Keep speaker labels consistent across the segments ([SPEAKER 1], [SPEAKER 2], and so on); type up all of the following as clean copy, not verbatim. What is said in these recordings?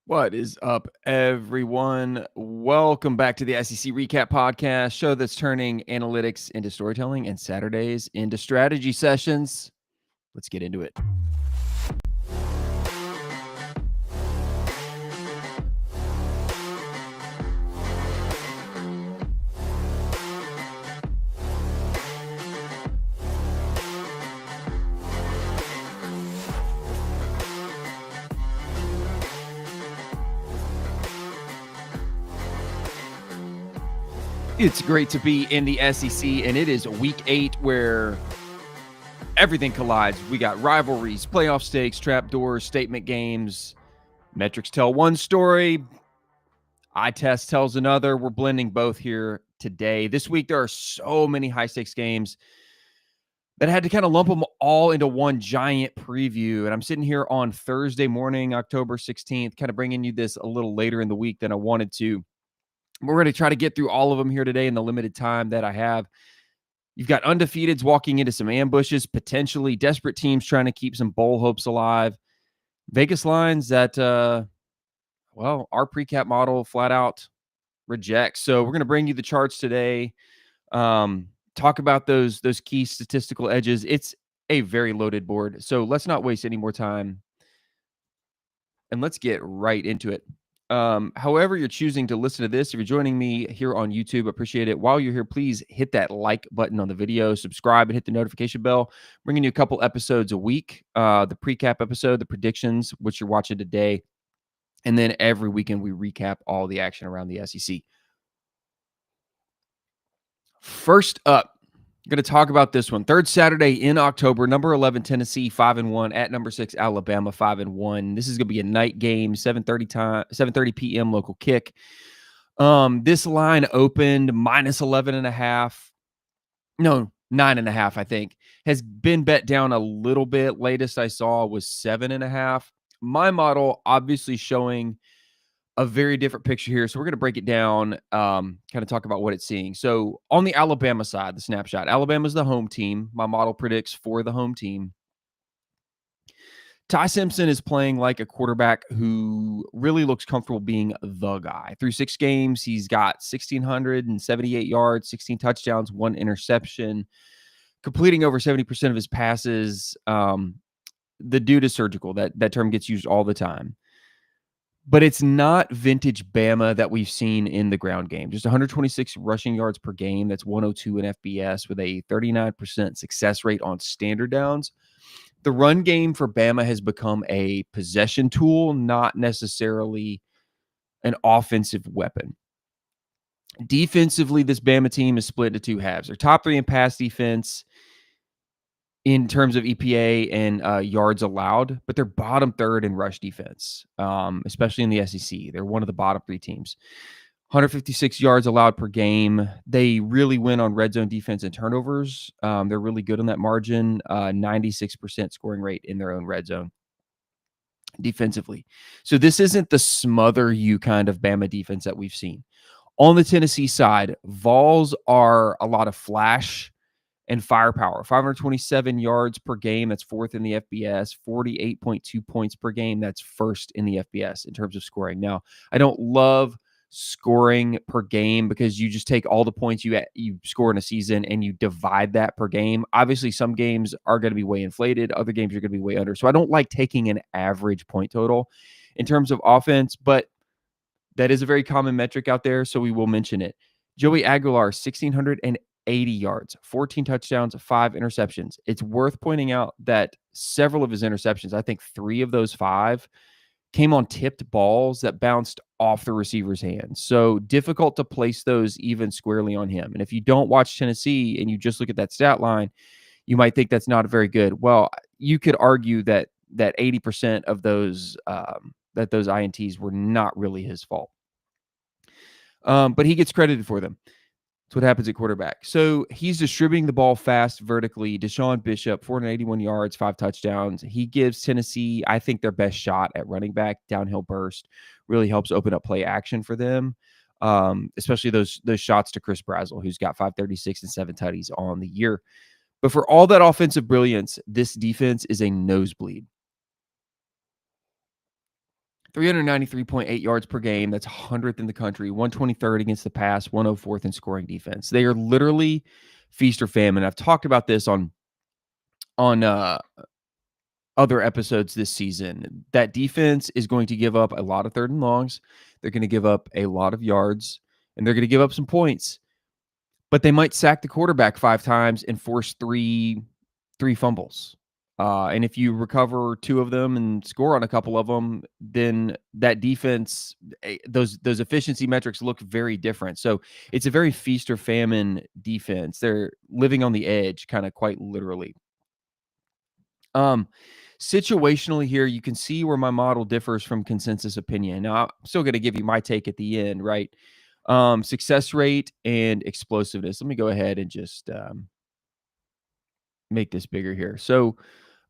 [SPEAKER 1] What is up, everyone? Welcome back to the SEC Recap Podcast, show that's turning analytics into storytelling and Saturdays into strategy sessions. Let's get into it. It's great to be in the SEC, and it is week 8 where everything collides. We got rivalries, playoff stakes, trapdoors, statement games. Metrics tell one story, eye test tells another. We're blending both here today. This week, there are so many high stakes games that I had to kind of lump them all into one giant preview. And I'm sitting here on Thursday morning, October 16th, kind of bringing you this a little later in the week than I wanted to. We're going to try to get through all of them here today in the limited time that I have. You've got undefeateds walking into some ambushes, potentially desperate teams trying to keep some bowl hopes alive. Vegas lines that, our PRecap model flat out rejects. So we're going to bring you the charts today. Talk about those key statistical edges. It's a very loaded board. So let's not waste any more time. And let's get right into it. However you're choosing to listen to this, if you're joining me here on YouTube, appreciate it. While you're here, please hit that like button on the video, subscribe, and hit the notification bell. Bringing you a couple episodes a week. The precap episode, the predictions, which you're watching today. And then every weekend we recap all the action around the SEC. First up, I'm going to talk about this one. Third Saturday in October, number 11 Tennessee 5-1 at number 6 Alabama 5-1. This is going to be a night game, 7:30 p.m. local kick. This line opened minus 11.5. No, 9.5, I think. Has been bet down a little bit. Latest I saw was 7.5. My model obviously showing a very different picture here. So we're going to break it down, kind of talk about what it's seeing. So on the Alabama side, the snapshot, Alabama's the home team. My model predicts for the home team. Ty Simpson is playing like a quarterback who really looks comfortable being the guy. Through 6 games, he's got 1,678 yards, 16 touchdowns, 1 interception, completing over 70% of his passes. The dude is surgical. That term gets used all the time. But it's not vintage Bama that we've seen in the ground game. Just 126 rushing yards per game. That's 102 in FBS with a 39% success rate on standard downs. The run game for Bama has become a possession tool, not necessarily an offensive weapon. Defensively, this Bama team is split into 2 halves. They're top 3 in pass defense in terms of EPA and yards allowed, but they're bottom 3rd in rush defense, especially in the SEC. They're one of the bottom 3 teams. 156 yards allowed per game. They really win on red zone defense and turnovers. They're really good on that margin. 96% scoring rate in their own red zone defensively. So this isn't the smother you kind of Bama defense that we've seen. On the Tennessee side, Vols are a lot of flash and firepower. 527 yards per game. That's 4th in the FBS. 48.2 points per game. That's 1st in the FBS in terms of scoring. Now, I don't love scoring per game because you just take all the points you score in a season and you divide that per game. Obviously, some games are going to be way inflated. Other games are going to be way under. So I don't like taking an average point total in terms of offense, but that is a very common metric out there, so we will mention it. Joey Aguilar, 1,680 yards, 14 touchdowns, 5 interceptions. It's worth pointing out that several of his interceptions, I think 3 of those 5, came on tipped balls that bounced off the receiver's hands. So difficult to place those even squarely on him. And if you don't watch Tennessee and you just look at that stat line, you might think that's not very good. Well, you could argue that 80% of those that those INTs were not really his fault. But he gets credited for them. That's what happens at quarterback. So he's distributing the ball fast vertically. Deshaun Bishop, 481 yards, 5 touchdowns. He gives Tennessee, I think, their best shot at running back. Downhill burst really helps open up play action for them, especially those shots to Chris Brazzell, who's got 536 and 7 tutties on the year. But for all that offensive brilliance, this defense is a nosebleed. 393.8 yards per game. That's 100th in the country, 123rd against the pass, 104th in scoring defense. They are literally feast or famine. I've talked about this on other episodes this season. That defense is going to give up a lot of third and longs. They're going to give up a lot of yards, and they're going to give up some points. But they might sack the quarterback 5 times and force three fumbles. And if you recover 2 of them and score on a couple of them, then that defense, those efficiency metrics look very different. So it's a very feast or famine defense. They're living on the edge, kind of quite literally. Situationally here, you can see where my model differs from consensus opinion. Now, I'm still going to give you my take at the end, right? Success rate and explosiveness. Let me go ahead and just make this bigger here. So,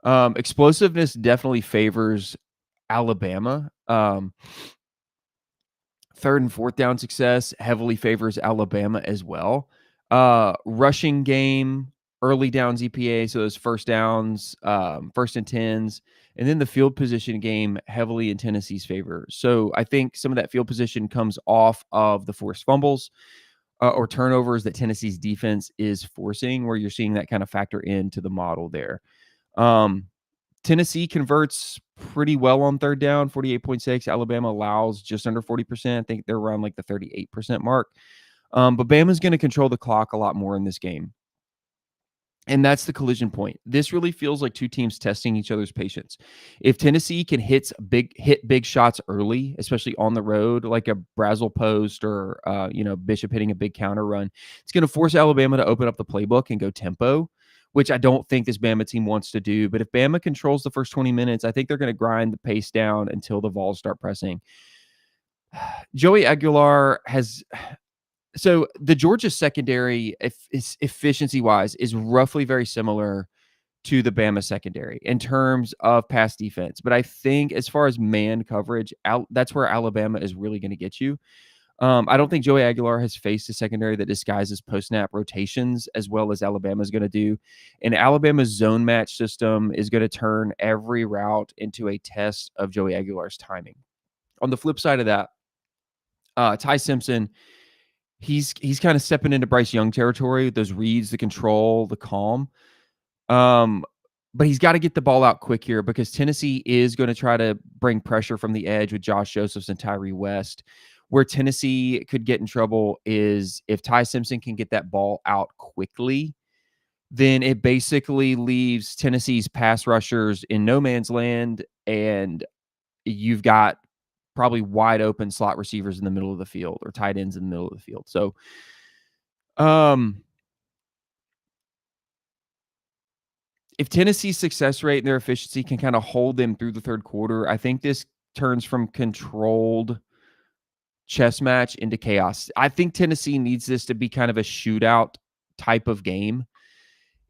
[SPEAKER 1] explosiveness definitely favors Alabama. Third and fourth down success heavily favors Alabama as well. Rushing game, early downs EPA, so those first downs, first and 10s, and then the field position game heavily in Tennessee's favor. So I think some of that field position comes off of the forced fumbles or turnovers that Tennessee's defense is forcing, where you're seeing that kind of factor into the model there. Tennessee converts pretty well on third down, 48.6. Alabama allows just under 40%. I think they're around like the 38% mark. But Bama's going to control the clock a lot more in this game. And that's the collision point. This really feels like 2 teams testing each other's patience. If Tennessee can hit big shots early, especially on the road, like a Brazzle post or Bishop hitting a big counter run, it's going to force Alabama to open up the playbook and go tempo, which I don't think this Bama team wants to do. But if Bama controls the first 20 minutes, I think they're going to grind the pace down until the Vols start pressing. Joey Aguilar has... So the Georgia secondary, efficiency-wise, is roughly very similar to the Bama secondary in terms of pass defense. But I think as far as man coverage, that's where Alabama is really going to get you. I don't think Joey Aguilar has faced a secondary that disguises post-snap rotations as well as Alabama is going to do. And Alabama's zone match system is going to turn every route into a test of Joey Aguilar's timing. On the flip side of that, Ty Simpson, he's kind of stepping into Bryce Young territory, those reads, the control, the calm. But he's got to get the ball out quick here because Tennessee is going to try to bring pressure from the edge with Josh Josephs and Tyree West. Where Tennessee could get in trouble is if Ty Simpson can get that ball out quickly, then it basically leaves Tennessee's pass rushers in no man's land, and you've got probably wide open slot receivers in the middle of the field or tight ends in the middle of the field. So, if Tennessee's success rate and their efficiency can kind of hold them through the third quarter, I think this turns from controlled chess match into chaos. I think Tennessee needs this to be kind of a shootout type of game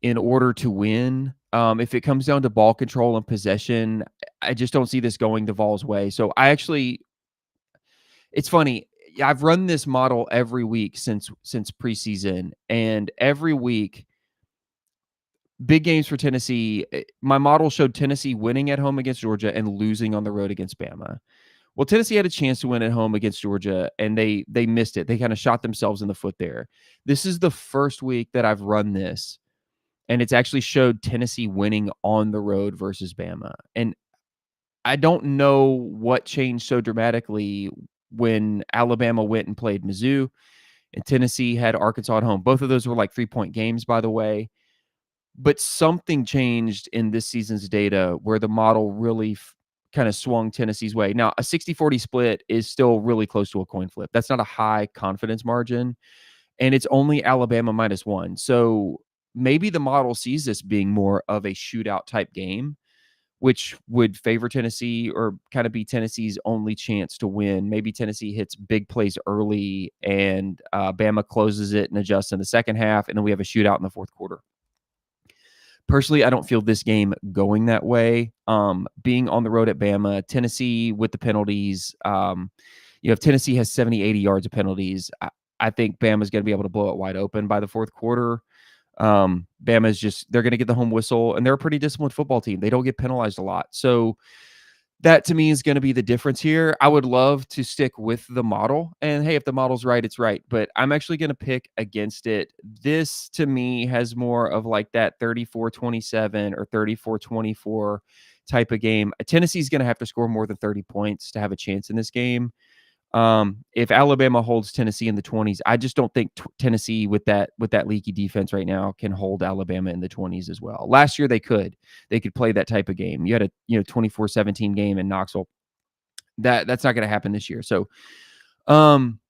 [SPEAKER 1] in order to win. If it comes down to ball control and possession, I just don't see this going the Vols' way. So it's funny. I've run this model every week since preseason, and every week, big games for Tennessee. My model showed Tennessee winning at home against Georgia and losing on the road against Bama. Well, Tennessee had a chance to win at home against Georgia, and they missed it. They kind of shot themselves in the foot there. This is the first week that I've run this, and it's actually showed Tennessee winning on the road versus Bama. And I don't know what changed so dramatically when Alabama went and played Mizzou, and Tennessee had Arkansas at home. Both of those were like 3-point games, by the way. But something changed in this season's data where the model really kind of swung Tennessee's way. Now, a 60-40 split is still really close to a coin flip. That's not a high confidence margin, and it's only Alabama -1. So maybe the model sees this being more of a shootout type game, which would favor Tennessee or kind of be Tennessee's only chance to win. Maybe Tennessee hits big plays early and Bama closes it and adjusts in the second half, and then we have a shootout in the fourth quarter. Personally, I don't feel this game going that way. Being on the road at Bama, Tennessee with the penalties, if Tennessee has 70, 80 yards of penalties, I think Bama's going to be able to blow it wide open by the fourth quarter. Bama's they're going to get the home whistle, and they're a pretty disciplined football team. They don't get penalized a lot. So That to me is going to be the difference here. I would love to stick with the model, and hey, if the model's right, it's right, but I'm actually going to pick against it. This to me has more of like that 34-27 or 34-24 type of game. Tennessee's going to have to score more than 30 points to have a chance in this game. If Alabama holds Tennessee in the 20s, I just don't think Tennessee with that leaky defense right now can hold Alabama in the 20s as well. Last year they could play that type of game. You had a 24-17 game in Knoxville. That's not going to happen this year. So I'm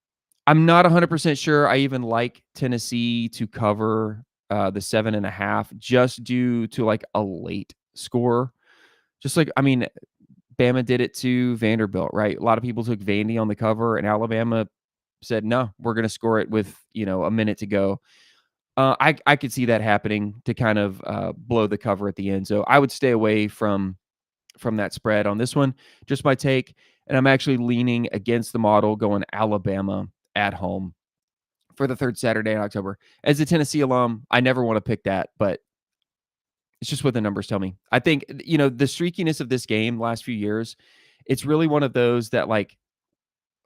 [SPEAKER 1] not 100% sure I even like Tennessee to cover the 7.5 just due to like a late score. Just like, I mean, Bama did it to Vanderbilt, right? A lot of people took Vandy on the cover, and Alabama said, no, we're going to score it with, a minute to go. I could see that happening to kind of blow the cover at the end. So I would stay away from that spread on this one. Just my take. And I'm actually leaning against the model, going Alabama at home for the third Saturday in October. As a Tennessee alum, I never want to pick that, but it's just what the numbers tell me. I think, the streakiness of this game last few years, it's really one of those that, like,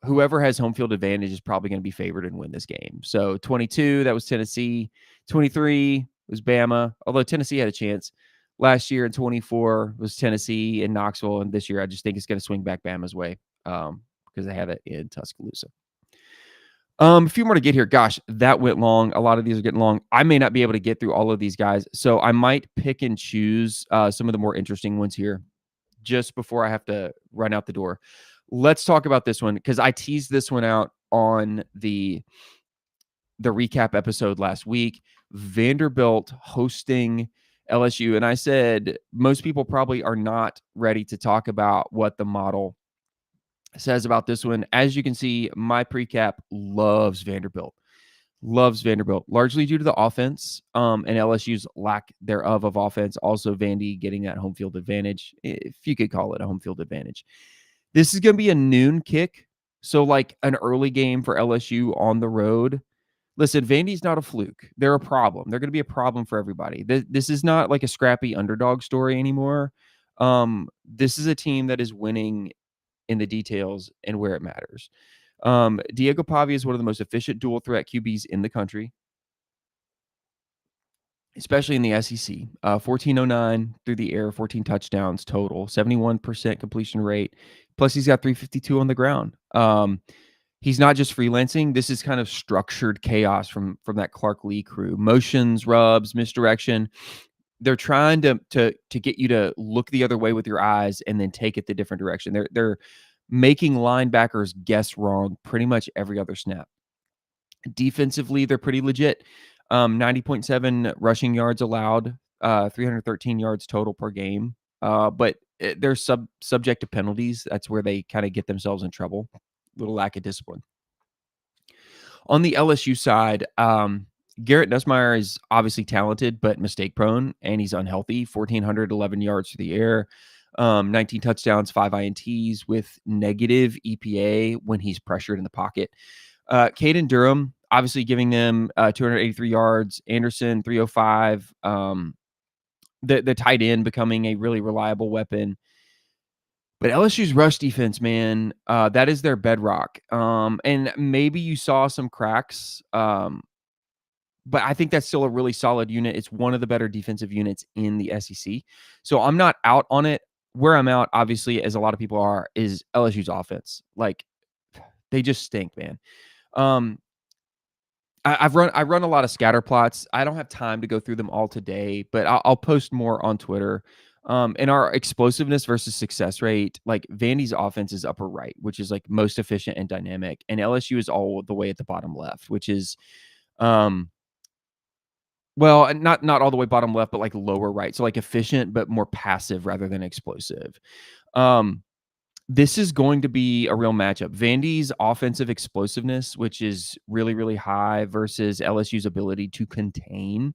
[SPEAKER 1] whoever has home field advantage is probably going to be favored and win this game. So 22, that was Tennessee. 23 was Bama, although Tennessee had a chance. Last year in 24 was Tennessee and Knoxville, and this year I just think it's going to swing back Bama's way because they have it in Tuscaloosa. A few more to get here. Gosh, that went long. A lot of these are getting long. I may not be able to get through all of these guys, so I might pick and choose some of the more interesting ones here just before I have to run out the door. Let's talk about this one because I teased this one out on the recap episode last week. Vanderbilt hosting LSU, and I said most people probably are not ready to talk about what the model says about this one. As you can see, my precap loves Vanderbilt, largely due to the offense and LSU's lack thereof of offense. Also, Vandy getting that home field advantage, if you could call it a home field advantage. This is going to be a noon kick, so like an early game for LSU on the road. Listen, Vandy's not a fluke. They're a problem. They're going to be a problem for everybody. This is not like a scrappy underdog story anymore. This is a team that is winning in the details and where it matters. Diego Pavia is one of the most efficient dual threat QBs in the country, especially in the SEC. 1409 through the air, 14 touchdowns total, 71% completion rate. Plus, he's got 352 on the ground. He's not just freelancing. This is kind of structured chaos from that Clark Lee crew. Motions, rubs, misdirection. They're trying to get you to look the other way with your eyes and then take it the different direction. They're making linebackers guess wrong pretty much every other snap. Defensively, they're pretty legit. 90.7 rushing yards allowed, 313 yards total per game. But they're subject to penalties. That's where they kind of get themselves in trouble. Little lack of discipline. On the LSU side, Garrett Nussmeier is obviously talented, but mistake prone, and he's unhealthy. 1,411 yards through the air, 19 touchdowns, 5 INTs with negative EPA when he's pressured in the pocket. Caden Durham, obviously giving them 283 yards. Anderson, 305. The tight end becoming a really reliable weapon. But LSU's rush defense, man, that is their bedrock. And maybe you saw some cracks, but I think that's still a really solid unit. It's one of the better defensive units in the SEC. So I'm not out on it. Where I'm out, obviously, as a lot of people are, is LSU's offense. Like, they just stink, man. I run a lot of scatter plots. I don't have time to go through them all today, but I'll post more on Twitter. In our explosiveness versus success rate, like Vandy's offense is upper right, which is like most efficient and dynamic, and LSU is all the way at the bottom left, which is, well, not all the way bottom left, but like lower right, so like efficient but more passive rather than explosive. This is going to be a real matchup. Vandy's offensive explosiveness, which is really, really high, versus LSU's ability to contain.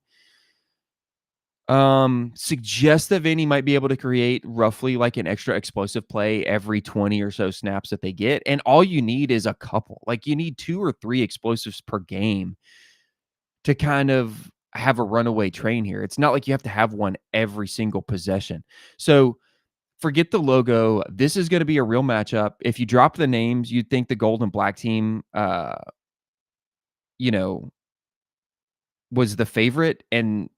[SPEAKER 1] Suggests that Vandy might be able to create roughly like an extra explosive play every 20 or so snaps that they get. And all you need is a couple. Like, you need 2 or 3 explosives per game to kind of have a runaway train here. It's not like you have to have one every single possession. So forget the logo. This is going to be a real matchup. If you drop the names, you'd think the gold and black team, you know, was the favorite, and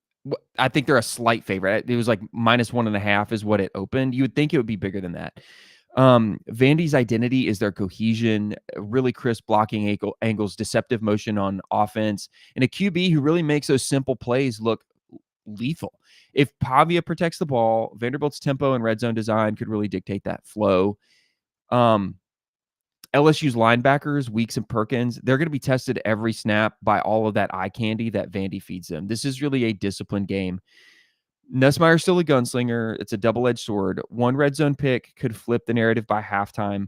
[SPEAKER 1] I think they're a slight favorite. It was like -1.5 is what it opened. You would think it would be bigger than that. Vandy's identity is their cohesion, really crisp blocking angles, deceptive motion on offense, and a QB who really makes those simple plays look lethal. If Pavia protects the ball, Vanderbilt's tempo and red zone design could really dictate that flow. Um, LSU's linebackers, Weeks and Perkins, they're going to be tested every snap by all of that eye candy that Vandy feeds them. This is really a disciplined game. Nussmeier's still a gunslinger. It's a double-edged sword. One red zone pick could flip the narrative by halftime.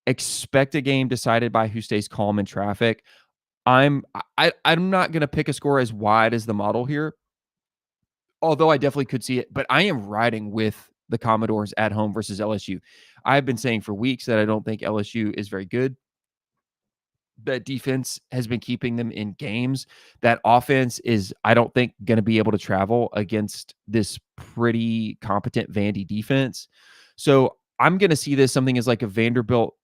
[SPEAKER 1] Expect a game decided by who stays calm in traffic. I'm not going to pick a score as wide as the model here, although I definitely could see it, but I am riding with the Commodores at home versus LSU. I've been saying for weeks that I don't think LSU is very good. That defense has been keeping them in games. That offense is, I don't think, going to be able to travel against this pretty competent Vandy defense. So I'm going to see this something as like a Vanderbilt.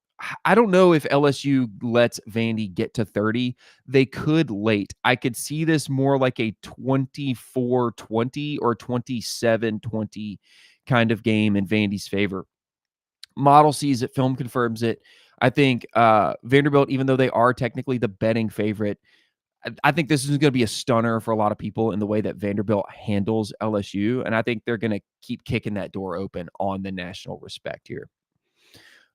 [SPEAKER 1] I don't know if LSU lets Vandy get to 30. They could late. I could see this more like a 24-20 or 27-20 kind of game in Vandy's favor. Model sees it, film confirms it. I think Vanderbilt, even though they are technically the betting favorite, I think this is going to be a stunner for a lot of people in the way that Vanderbilt handles LSU. And I think they're going to keep kicking that door open on the national respect here.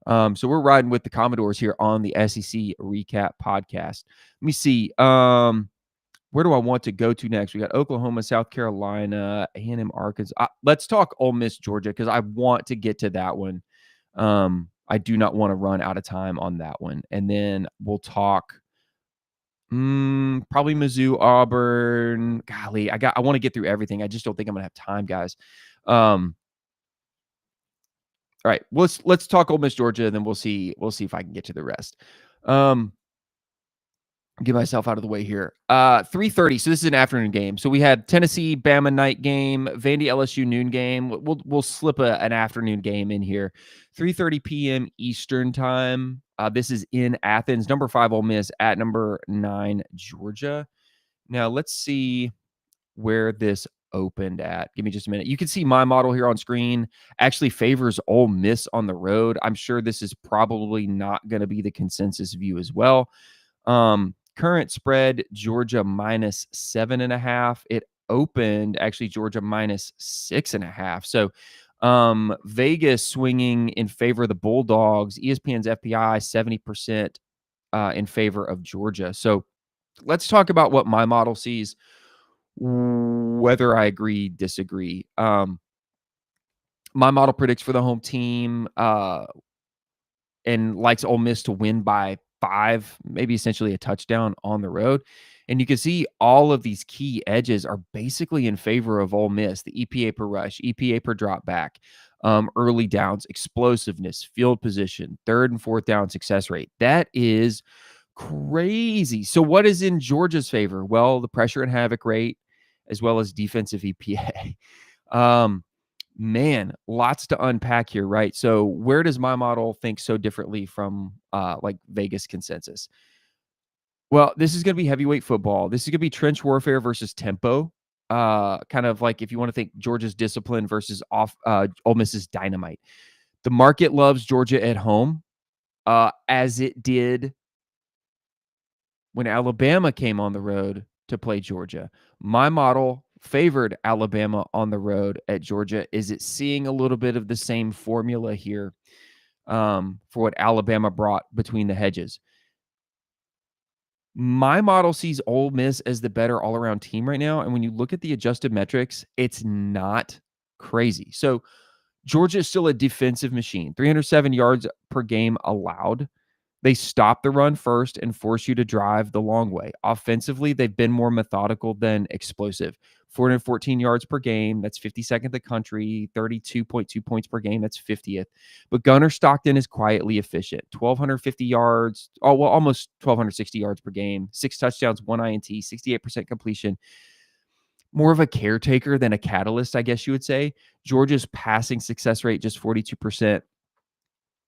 [SPEAKER 1] So we're riding with the Commodores here on the SEC Recap Podcast. Let me see. Where do I want to go to next? We got Oklahoma, South Carolina, A&M Arkansas. Let's talk Ole Miss, Georgia, because I want to get to that one. I do not want to run out of time on that one. And then we'll talk probably Mizzou, Auburn. Golly, I want to get through everything. I just don't think I'm gonna have time, guys. All right, let's talk Ole Miss, Georgia, and then we'll see if I can get to the rest. Get myself out of the way here. 3:30. So this is an afternoon game. So we had Tennessee Bama night game, Vandy LSU noon game. We'll slip an afternoon game in here. 3:30 p.m. Eastern time. This is in Athens. Number 5 Ole Miss at number 9 Georgia. Now let's see where this opened at. Give me just a minute. You can see my model here on screen actually favors Ole Miss on the road. I'm sure this is probably not going to be the consensus view as well. Current spread, Georgia -7.5. It opened actually Georgia -6.5. So Vegas swinging in favor of the Bulldogs. ESPN's FPI 70% in favor of Georgia. So let's talk about what my model sees, whether I agree, disagree. My model predicts for the home team and likes Ole Miss to win by 5, maybe essentially a touchdown on the road. And you can see all of these key edges are basically in favor of Ole Miss. The EPA per rush, EPA per drop back, early downs, explosiveness, field position, third and fourth down success rate. That is crazy. So what is in Georgia's favor? Well, the pressure and havoc rate, as well as defensive EPA. Man, lots to unpack here, right? So where does my model think so differently from like Vegas consensus? Well, this is going to be heavyweight football. This is going to be trench warfare versus tempo. Kind of like if you want to think Georgia's discipline versus Ole Miss's dynamite. The market loves Georgia at home, as it did when Alabama came on the road to play Georgia. My model favored Alabama on the road at Georgia. Is it seeing a little bit of the same formula here for what Alabama brought between the hedges? My model sees Ole Miss as the better all-around team right now. And when you look at the adjusted metrics, it's not crazy. So Georgia is still a defensive machine. 307 yards per game allowed. They stop the run first and force you to drive the long way. Offensively, they've been more methodical than explosive. 414 yards per game, that's 52nd in the country. 32.2 points per game, that's 50th. But Gunnar Stockton is quietly efficient. 1,250 yards, almost 1,260 yards per game. 6 touchdowns, 1 INT, 68% completion. more of a caretaker than a catalyst, I guess you would say. Georgia's passing success rate just 42%,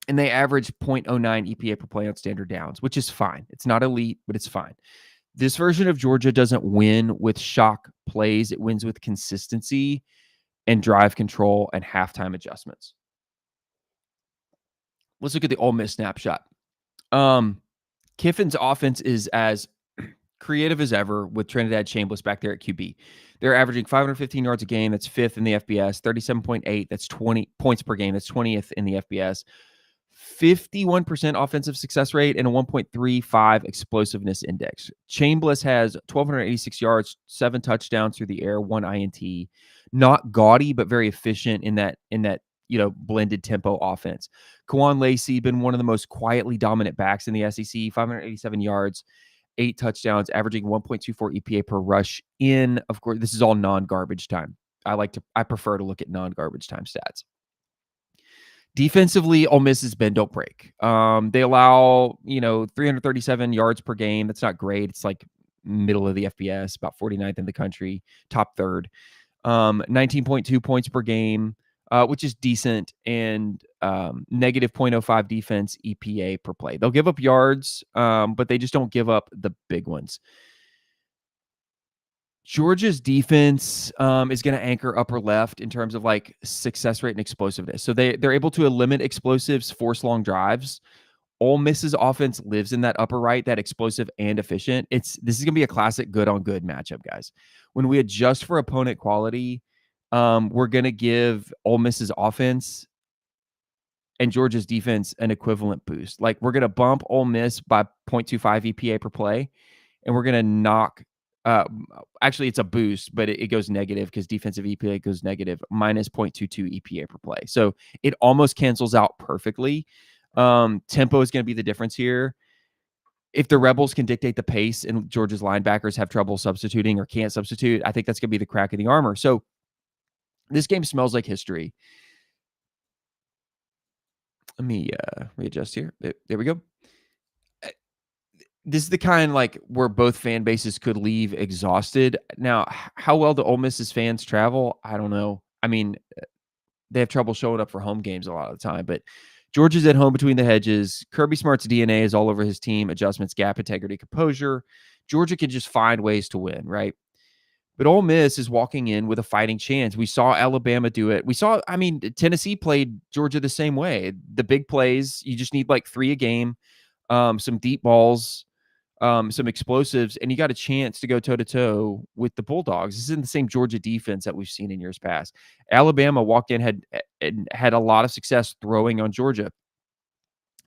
[SPEAKER 1] and they average 0.09 EPA per play on standard downs, which is fine. It's not elite, but it's fine. This version of Georgia doesn't win with shock plays. It wins with consistency and drive control and halftime adjustments. Let's look at the Ole Miss snapshot. Kiffin's offense is as creative as ever with Trinidad Chambliss back there at QB. They're averaging 515 yards a game. That's fifth in the FBS. 37.8. That's 20 points per game. That's 20th in the FBS. 51% offensive success rate and a 1.35 explosiveness index. Chambliss has 1,286 yards, 7 touchdowns through the air, 1 INT. Not gaudy, but very efficient in that blended tempo offense. Kawan Lacey been one of the most quietly dominant backs in the SEC. 587 yards, 8 touchdowns, averaging 1.24 EPA per rush in. Of course, this is all non-garbage time. I prefer to look at non-garbage time stats. Defensively, Ole Miss's bend don't break. They allow 337 yards per game. That's not great. It's like middle of the FBS, about 49th in the country, top third. 19.2 points per game, which is decent, and negative 0.05 defense EPA per play. They'll give up yards, but they just don't give up the big ones. Georgia's defense is going to anchor upper left in terms of like success rate and explosiveness. So they're able to limit explosives, force long drives. Ole Miss's offense lives in that upper right, that explosive and efficient. This is going to be a classic good on good matchup, guys. When we adjust for opponent quality, we're going to give Ole Miss's offense and Georgia's defense an equivalent boost. Like we're going to bump Ole Miss by 0.25 EPA per play, and we're going to knock actually it's a boost, but it goes negative because defensive EPA goes negative, minus 0.22 EPA per play. So it almost cancels out perfectly. Tempo is going to be the difference here. If the Rebels can dictate the pace and Georgia's linebackers have trouble substituting or can't substitute, I think that's going to be the crack in the armor. So this game smells like history. Let me readjust here. There we go. This is the kind like where both fan bases could leave exhausted. Now, how well the Ole Miss's fans travel, I don't know. I mean, they have trouble showing up for home games a lot of the time, but Georgia's at home between the hedges. Kirby Smart's DNA is all over his team. Adjustments, gap, integrity, composure. Georgia can just find ways to win, right? But Ole Miss is walking in with a fighting chance. We saw Alabama do it. Tennessee played Georgia the same way. The big plays, you just need like 3 a game, some deep balls, some explosives, and you got a chance to go toe-to-toe with the Bulldogs. This isn't the same Georgia defense that we've seen in years past. Alabama walked in, had a lot of success throwing on Georgia.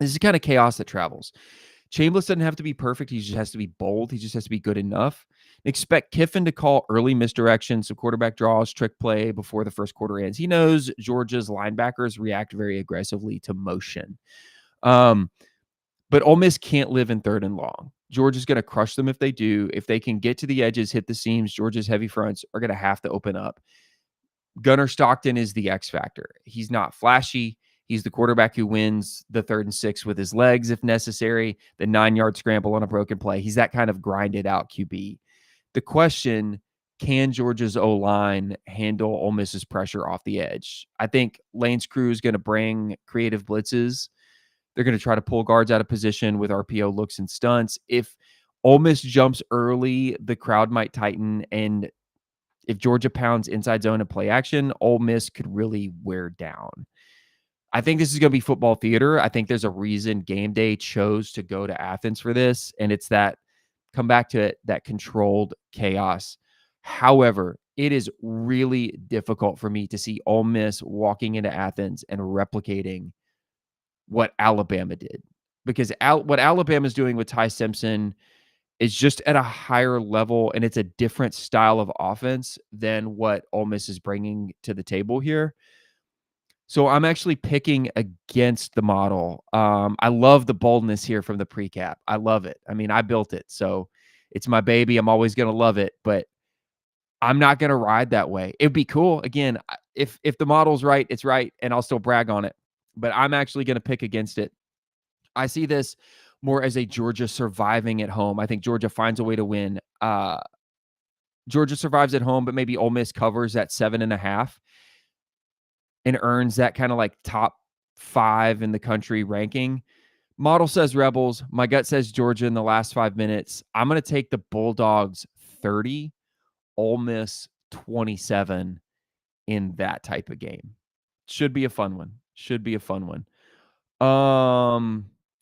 [SPEAKER 1] This is the kind of chaos that travels. Chambliss doesn't have to be perfect. He just has to be bold. He just has to be good enough. Expect Kiffin to call early misdirections, so quarterback draws, trick play before the first quarter ends. He knows Georgia's linebackers react very aggressively to motion. But Ole Miss can't live in third and long. Georgia's going to crush them if they do. If they can get to the edges, hit the seams, Georgia's heavy fronts are going to have to open up. Gunnar Stockton is the X factor. He's not flashy. He's the quarterback who wins the 3rd and 6 with his legs if necessary, the 9-yard scramble on a broken play. He's that kind of grinded out QB. The question, can Georgia's O-line handle Ole Miss's pressure off the edge? I think Lane's crew is going to bring creative blitzes. They're going to try to pull guards out of position with RPO looks and stunts. If Ole Miss jumps early, the crowd might tighten. And if Georgia pounds inside zone and play action, Ole Miss could really wear down. I think this is going to be football theater. I think there's a reason Game Day chose to go to Athens for this. And it's that, come back to it, that controlled chaos. However, it is really difficult for me to see Ole Miss walking into Athens and replicating what Alabama did, because what Alabama is doing with Ty Simpson is just at a higher level, and it's a different style of offense than what Ole Miss is bringing to the table here. So I'm actually picking against the model. I love the boldness here from the precap. I love it. I mean, I built it, so it's my baby. I'm always going to love it, but I'm not going to ride that way. It'd be cool. Again, if the model's right, it's right, and I'll still brag on it. But I'm actually going to pick against it. I see this more as a Georgia surviving at home. I think Georgia finds a way to win. Georgia survives at home, but maybe Ole Miss covers at 7.5 and earns that kind of like top 5 in the country ranking. Model says Rebels. My gut says Georgia in the last 5 minutes. I'm going to take the Bulldogs 30, Ole Miss 27 in that type of game. Should be a fun one. Should be a fun one. All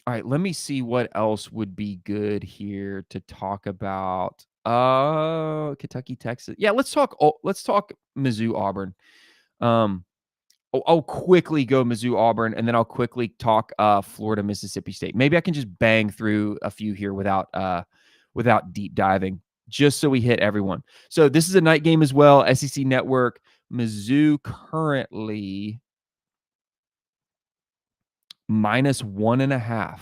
[SPEAKER 1] right, let me see what else would be good here to talk about. Kentucky, Texas. Yeah, let's talk Mizzou Auburn. I'll quickly go Mizzou Auburn, and then I'll quickly talk Florida Mississippi State. Maybe I can just bang through a few here without deep diving, just so we hit everyone. So this is a night game as well. SEC Network. Mizzou currently -1.5.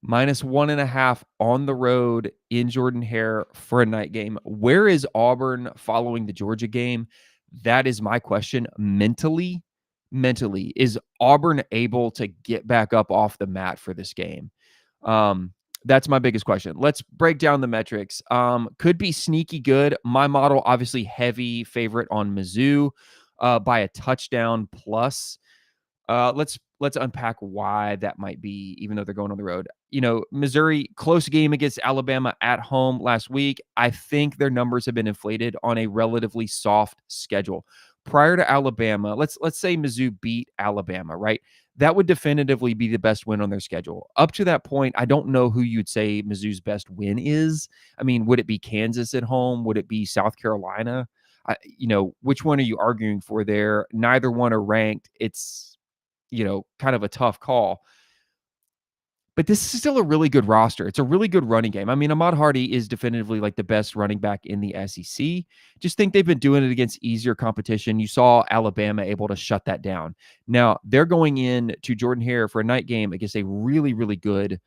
[SPEAKER 1] -1.5 on the road in Jordan-Hare for a night game. Where is Auburn following the Georgia game? That is my question. Mentally, is Auburn able to get back up off the mat for this game? That's my biggest question. Let's break down the metrics. Could be sneaky good. My model, obviously heavy favorite on Mizzou by a touchdown plus. Let's unpack why that might be, even though they're going on the road. Missouri, close game against Alabama at home last week. I think their numbers have been inflated on a relatively soft schedule. Prior to Alabama, let's say Mizzou beat Alabama, right? That would definitively be the best win on their schedule. Up to that point, I don't know who you'd say Mizzou's best win is. I mean, would it be Kansas at home? Would it be South Carolina? Which one are you arguing for there? Neither one are ranked. It's kind of a tough call. But this is still a really good roster. It's a really good running game. I mean, Ahmad Hardy is definitively like the best running back in the SEC. Just think they've been doing it against easier competition. You saw Alabama able to shut that down. Now, they're going in to Jordan-Hare for a night game against a really, really good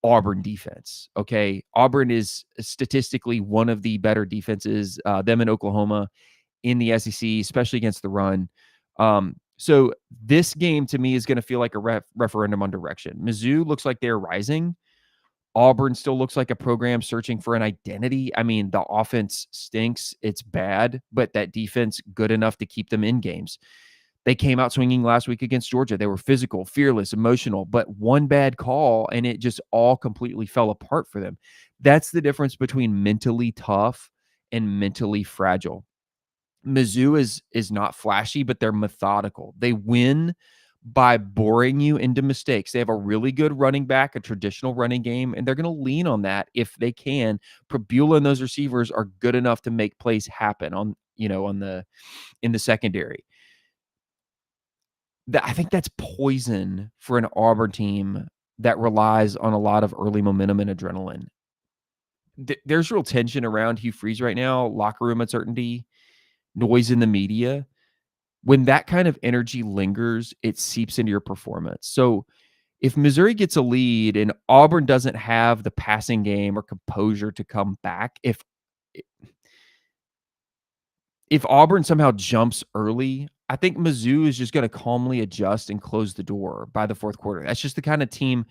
[SPEAKER 1] Auburn defense. Okay. Auburn is statistically one of the better defenses, them in Oklahoma in the SEC, especially against the run. So this game to me is going to feel like a referendum on direction. Mizzou looks like they're rising. Auburn still looks like a program searching for an identity. I mean, the offense stinks. It's bad, but that defense good enough to keep them in games. They came out swinging last week against Georgia. They were physical, fearless, emotional, but one bad call and it just all completely fell apart for them. That's the difference between mentally tough and mentally fragile. Mizzou is not flashy, but they're methodical. They win by boring you into mistakes. They have a really good running back, a traditional running game, and they're going to lean on that if they can. Prabula and those receivers are good enough to make plays happen in the secondary. I think that's poison for an Auburn team that relies on a lot of early momentum and adrenaline. There's real tension around Hugh Freeze right now, locker room uncertainty, noise in the media. When that kind of energy lingers, it seeps into your performance. So if Missouri gets a lead and Auburn doesn't have the passing game or composure to come back, if Auburn somehow jumps early, I think Mizzou is just going to calmly adjust and close the door by the fourth quarter. That's just the kind of team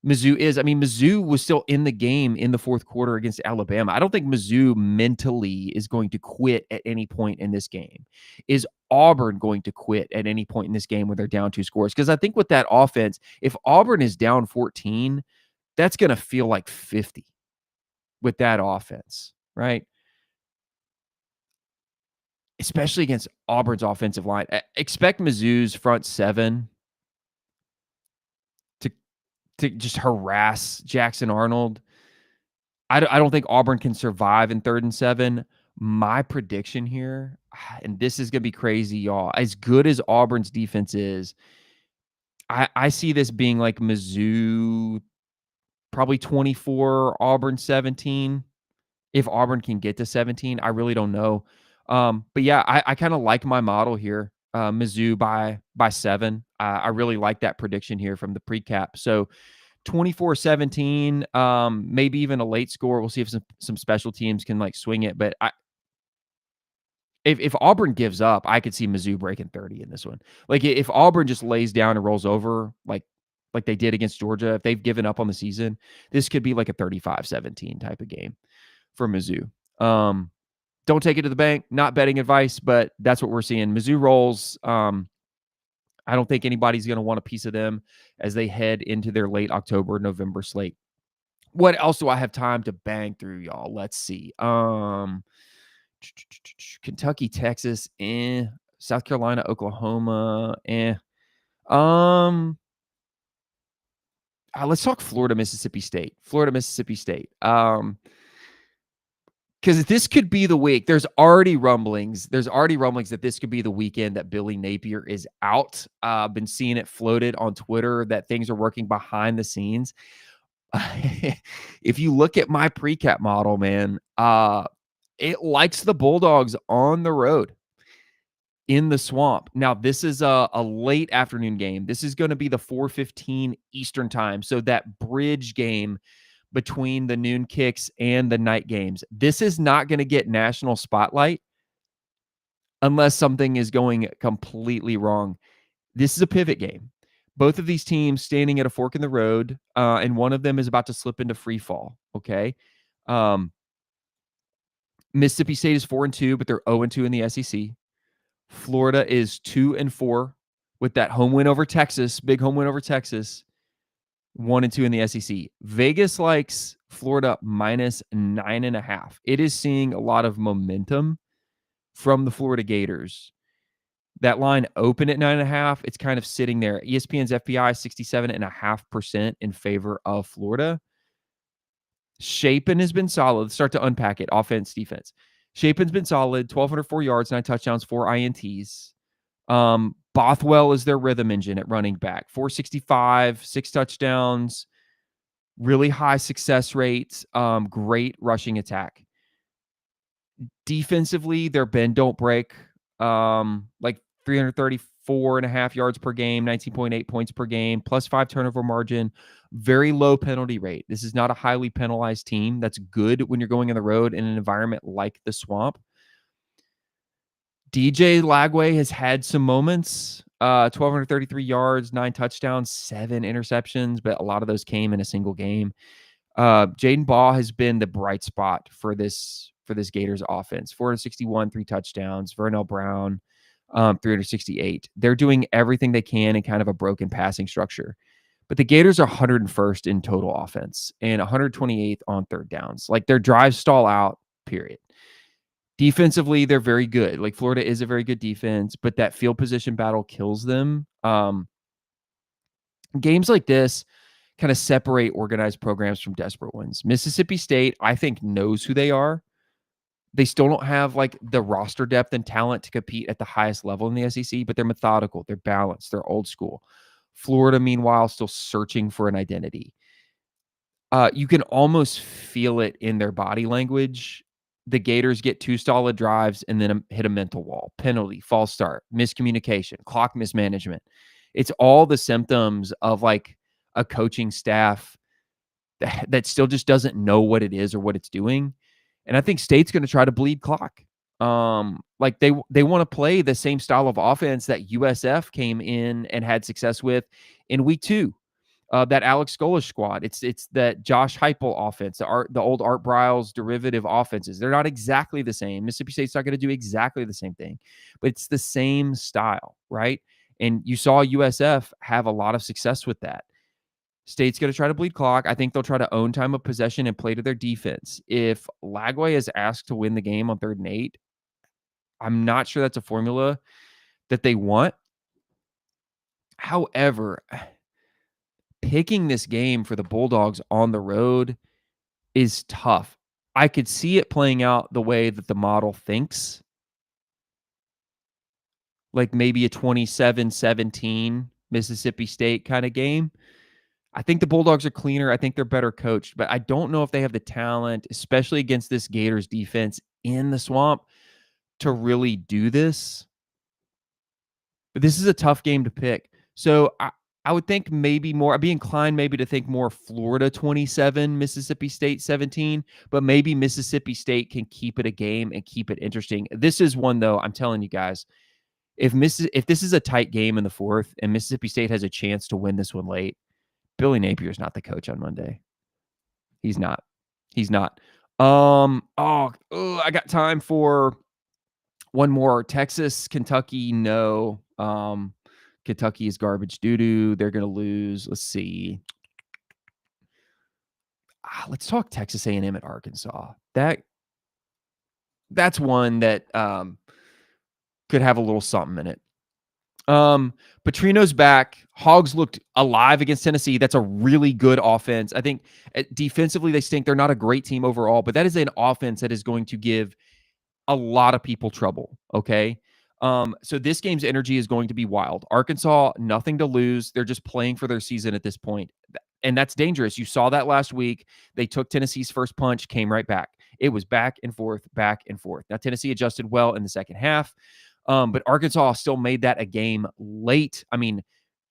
[SPEAKER 1] Mizzou is. I mean, Mizzou was still in the game in the fourth quarter against Alabama. I don't think Mizzou mentally is going to quit at any point in this game. Is Auburn going to quit at any point in this game when they're down 2 scores? Because I think with that offense, if Auburn is down 14, that's going to feel like 50 with that offense, right? Especially against Auburn's offensive line. Expect Mizzou's front seven to just harass Jackson Arnold. I don't think Auburn can survive in 3rd and 7. My prediction here, and this is going to be crazy, y'all. As good as Auburn's defense is, I see this being like Mizzou probably 24, Auburn 17. If Auburn can get to 17, I really don't know. But yeah, I kind of like my model here. Mizzou by 7. I really like that prediction here from the precap. So 24-17, maybe even a late score. We'll see if some special teams can like swing it. But if Auburn gives up, I could see Mizzou breaking 30 in this one. Like if Auburn just lays down and rolls over, like they did against Georgia, if they've given up on the season, this could be like a 35-17 type of game for Mizzou. Don't take it to the bank. Not betting advice, but that's what we're seeing. Mizzou rolls. I don't think anybody's going to want a piece of them as they head into their late October, November slate. What else do I have time to bang through, y'all? Let's see. Kentucky, Texas, South Carolina, Oklahoma, let's talk Florida, Mississippi State. Because this could be the week. There's already rumblings that this could be the weekend that Billy Napier is out. Been seeing it floated on Twitter that things are working behind the scenes. If you look at my PRecap model, man, it likes the Bulldogs on the road in the Swamp. Now, this is a late afternoon game. This is going to be the 4:15 Eastern time. So that bridge game between the noon kicks and the night games. This is not going to get national spotlight unless something is going completely wrong. This is a pivot game. Both of these teams standing at a fork in the road, and one of them is about to slip into free fall. Okay. Mississippi State is 4-2, but they're 0-2 in the SEC. Florida is 2-4 with that home win over Texas, big home win over Texas. 1-2 in the SEC. Vegas likes Florida -9.5. It is seeing a lot of momentum from the Florida Gators. That line opened at 9.5. It's kind of sitting there. ESPN's FPI 67.5% in favor of Florida. Shapen has been solid. Let's start to unpack it. Offense, defense. Shapen's been solid. 1,204 yards, 9 touchdowns, 4 INTs. Bothwell is their rhythm engine at running back. 465, 6 touchdowns, really high success rates, great rushing attack. Defensively, their bend don't break. Like 334.5 yards per game, 19.8 points per game, +5 turnover margin, very low penalty rate. This is not a highly penalized team. That's good when you're going on the road in an environment like the Swamp. DJ Lagway has had some moments, 1,233 yards, 9 touchdowns, 7 interceptions, but a lot of those came in a single game. Jaden Baugh has been the bright spot for this Gators offense. 461, 3 touchdowns. Vernell Brown, 368. They're doing everything they can in kind of a broken passing structure. But the Gators are 101st in total offense and 128th on third downs. Like their drives stall out, period. Defensively, they're very good. Like Florida is a very good defense, but that field position battle kills them. Games like this kind of separate organized programs from desperate ones. Mississippi State, I think, knows who they are. They still don't have like the roster depth and talent to compete at the highest level in the SEC, but they're methodical, they're balanced, they're old school. Florida, meanwhile, still searching for an identity. You can almost feel it in their body language. The Gators get 2 solid drives and then hit a mental wall, penalty, false start, miscommunication, clock mismanagement. It's all the symptoms of like a coaching staff that still just doesn't know what it is or what it's doing. And I think State's going to try to bleed clock. Like they want to play the same style of offense that USF came in and had success with in week 2. That Alex Scolish squad. It's that Josh Heupel offense, the old Art Briles derivative offenses. They're not exactly the same. Mississippi State's not going to do exactly the same thing, but it's the same style, right? And you saw USF have a lot of success with that. State's going to try to bleed clock. I think they'll try to own time of possession and play to their defense. If Lagway is asked to win the game on 3rd and 8, I'm not sure that's a formula that they want. However, picking this game for the Bulldogs on the road is tough. I could see it playing out the way that the model thinks. Like maybe a 27-17 Mississippi State kind of game. I think the Bulldogs are cleaner. I think they're better coached, but I don't know if they have the talent, especially against this Gators defense in the Swamp, to really do this. But this is a tough game to pick. So I would think maybe more, I'd be inclined maybe to think more Florida 27, Mississippi State 17, but maybe Mississippi State can keep it a game and keep it interesting. This is one, though, I'm telling you guys, if this is a tight game in the 4th and Mississippi State has a chance to win this one late, Billy Napier's not the coach on Monday. He's not. I got time for one more. Texas, Kentucky, no. Kentucky is garbage doo-doo. They're going to lose. Let's see. Let's talk Texas A&M at Arkansas. That's one that could have a little something in it. Petrino's back. Hogs looked alive against Tennessee. That's a really good offense. I think defensively they stink. They're not a great team overall, but that is an offense that is going to give a lot of people trouble. Okay. So this game's energy is going to be wild. Arkansas, nothing to lose. They're just playing for their season at this point. And that's dangerous. You saw that last week. They took Tennessee's first punch, came right back. It was back and forth, back and forth. Now, Tennessee adjusted well in the second half, but Arkansas still made that a game late. I mean,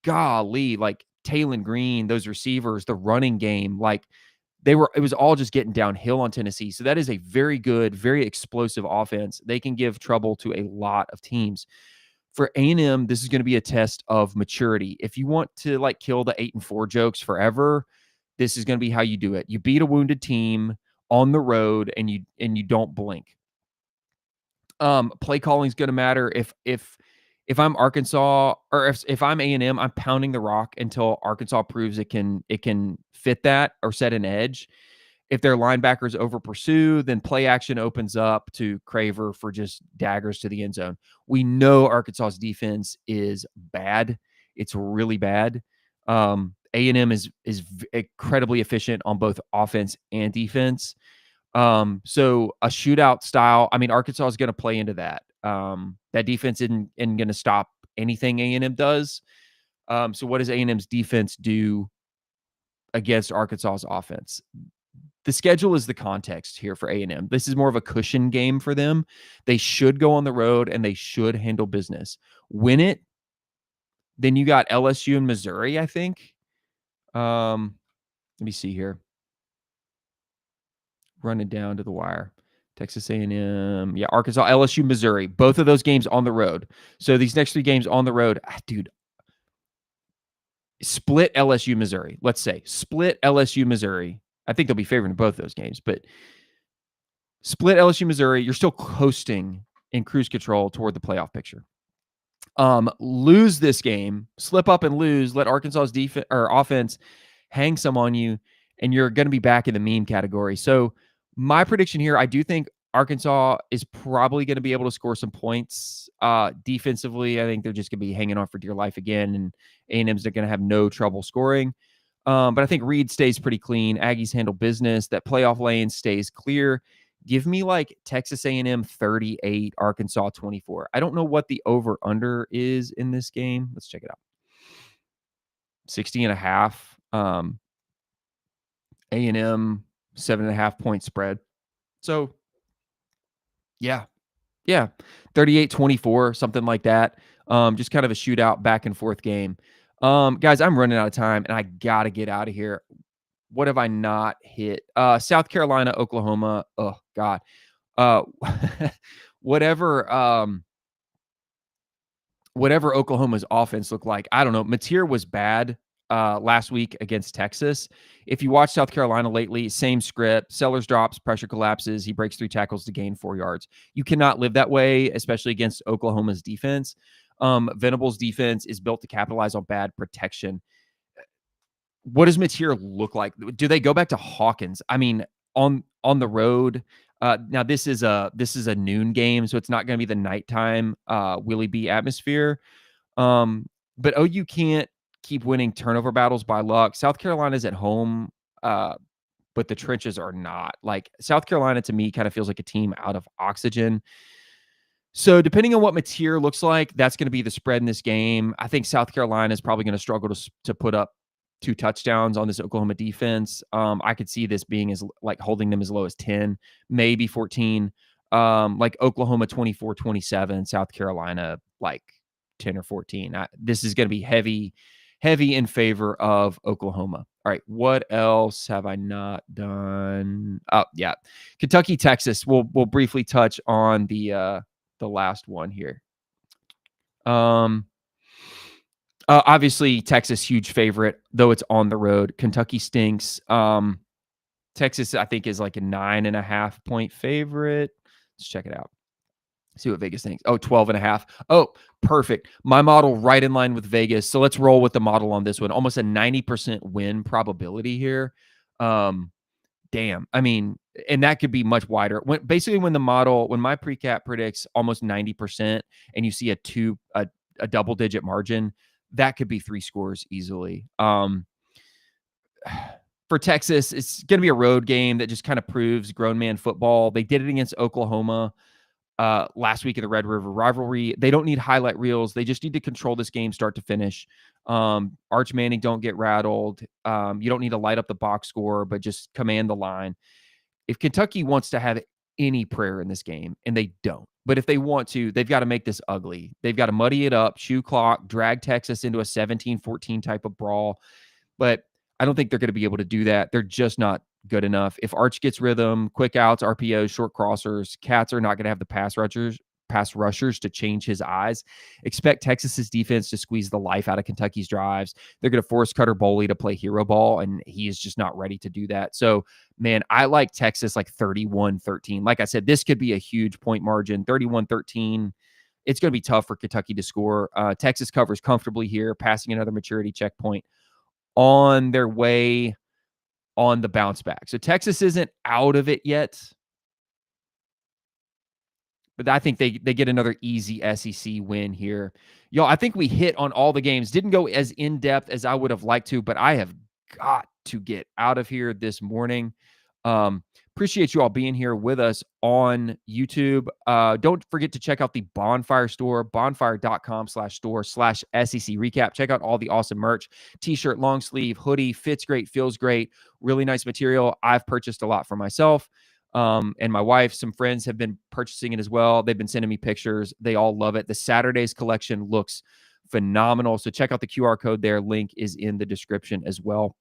[SPEAKER 1] golly, like Taylon Green, those receivers, the running game, like it was all just getting downhill on Tennessee. So that is a very good, very explosive offense. They can give trouble to a lot of teams. For A&M, this is going to be a test of maturity. If you want to like kill the 8-4 jokes forever, this is going to be how you do it. You beat a wounded team on the road and you don't blink. Play calling is going to matter. If I'm Arkansas or if I'm A&M, I'm pounding the rock until Arkansas proves it can fit that or set an edge. If their linebackers over pursue, then play action opens up to Craver for just daggers to the end zone. We know Arkansas's defense is bad. It's really bad. A&M is incredibly efficient on both offense and defense. So a shootout style, I mean, Arkansas is going to play into that. That defense isn't going to stop anything A&M does. So what does A&M's defense do against Arkansas's offense? The schedule is the context here for A&M. This is more of a cushion game for them. They should go on the road and they should handle business. Win it, then you got LSU and Missouri, I think. Let me see here. Running down to the wire. Texas A&M, yeah, Arkansas, LSU, Missouri. Both of those games on the road. So these next 3 games on the road, dude, split LSU, Missouri. Let's say split LSU, Missouri. I think they'll be favored in both those games, but split LSU, Missouri. You're still coasting in cruise control toward the playoff picture. Lose this game, slip up and lose, let Arkansas's defense or offense hang some on you, and you're going to be back in the meme category. So my prediction here, I do think Arkansas is probably going to be able to score some points. Defensively, I think they're just going to be hanging on for dear life again, and A&M's are going to have no trouble scoring. But I think Reed stays pretty clean. Aggies handle business. That playoff lane stays clear. Give me like Texas A&M 38, Arkansas 24. I don't know what the over-under is in this game. Let's check it out. 60.5. A&M 7.5 point spread. So yeah, 38-24, something like that. Just kind of a shootout back and forth game. Guys, I'm running out of time and I got to get out of here. What have I not hit? South Carolina, Oklahoma. Oh God. Whatever Oklahoma's offense looked like. I don't know. Mateer was bad last week against Texas. If you watch South Carolina lately, same script. Sellers drops, pressure collapses. He breaks 3 tackles to gain 4 yards. You cannot live that way, especially against Oklahoma's defense. Venable's defense is built to capitalize on bad protection. What does Mateer look like? Do they go back to Hawkins? I mean, on the road. Now this is a noon game, so it's not going to be the nighttime Willie B atmosphere. But OU can't keep winning turnover battles by luck. South Carolina's at home, but the trenches are not. Like South Carolina to me kind of feels like a team out of oxygen. So depending on what Mateer looks like, that's going to be the spread in this game. I think South Carolina is probably going to struggle to put up 2 touchdowns on this Oklahoma defense. I could see this being as like holding them as low as 10, maybe 14. Like Oklahoma 24-27, South Carolina like 10 or 14. This is going to be heavy in favor of Oklahoma. All right, what else have I not done? Oh, yeah. Kentucky, Texas. We'll briefly touch on the last one here. Obviously, Texas, huge favorite, though it's on the road. Kentucky stinks. Texas, I think, is like a 9.5 point favorite. Let's check it out. See what Vegas thinks. Oh, 12.5. Oh, perfect. My model right in line with Vegas. So let's roll with the model on this one. Almost a 90% win probability here. Damn. I mean, and that could be much wider. When the model, when my precap predicts almost 90% and you see a double digit margin, that could be 3 scores easily. For Texas, it's going to be a road game that just kind of proves grown man football. They did it against Oklahoma last week in the Red River rivalry. They don't need highlight reels. They just need to control this game start to finish. Arch Manning don't get rattled. You don't need to light up the box score, but just command the line. If Kentucky wants to have any prayer in this game, and they don't, but if they want to, they've got to make this ugly. They've got to muddy it up, shoe clock, drag Texas into a 17-14 type of brawl. But I don't think they're going to be able to do that. They're just not good enough. If Arch gets rhythm, quick outs, RPOs, short crossers, Cats are not going to have the pass rushers to change his eyes. Expect Texas's defense to squeeze the life out of Kentucky's drives. They're going to force Cutter Boley to play hero ball, and he is just not ready to do that. So, man, I like Texas like 31-13. Like I said, this could be a huge point margin, 31-13. It's going to be tough for Kentucky to score. Texas covers comfortably here, passing another maturity checkpoint on their way on the bounce back. So Texas isn't out of it yet, but I think they get another easy SEC win here. Y'all, I think we hit on all the games. Didn't go as in-depth as I would have liked to, but I have got to get out of here this morning. Appreciate you all being here with us on YouTube. Don't forget to check out the Bonfire store, bonfire.com/store/SEC recap. Check out all the awesome merch, t-shirt, long sleeve, hoodie, fits great, feels great, really nice material. I've purchased a lot for myself. And my wife, some friends have been purchasing it as well. They've been sending me pictures. They all love it. The Saturdays collection looks phenomenal. So check out the QR code there. Link is in the description as well.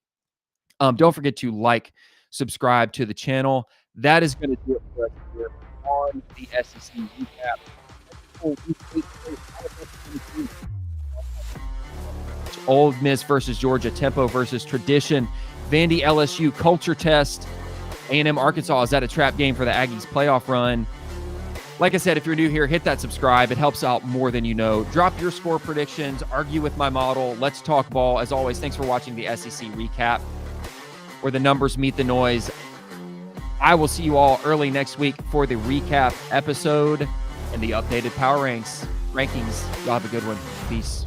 [SPEAKER 1] Don't forget to like, subscribe to the channel. That is going to do it for us here on the SEC recap. Ole Miss versus Georgia, tempo versus tradition. Vandy LSU culture test. A&M Arkansas, is that a trap game for the Aggies playoff run? Like I said, if you're new here, hit that subscribe. It helps out more than you know. Drop your score predictions. Argue with my model. Let's talk ball. As always, thanks for watching the SEC recap, where the numbers meet the noise. I will see you all early next week for the recap episode and the updated power rankings. Y'all have a good one. Peace.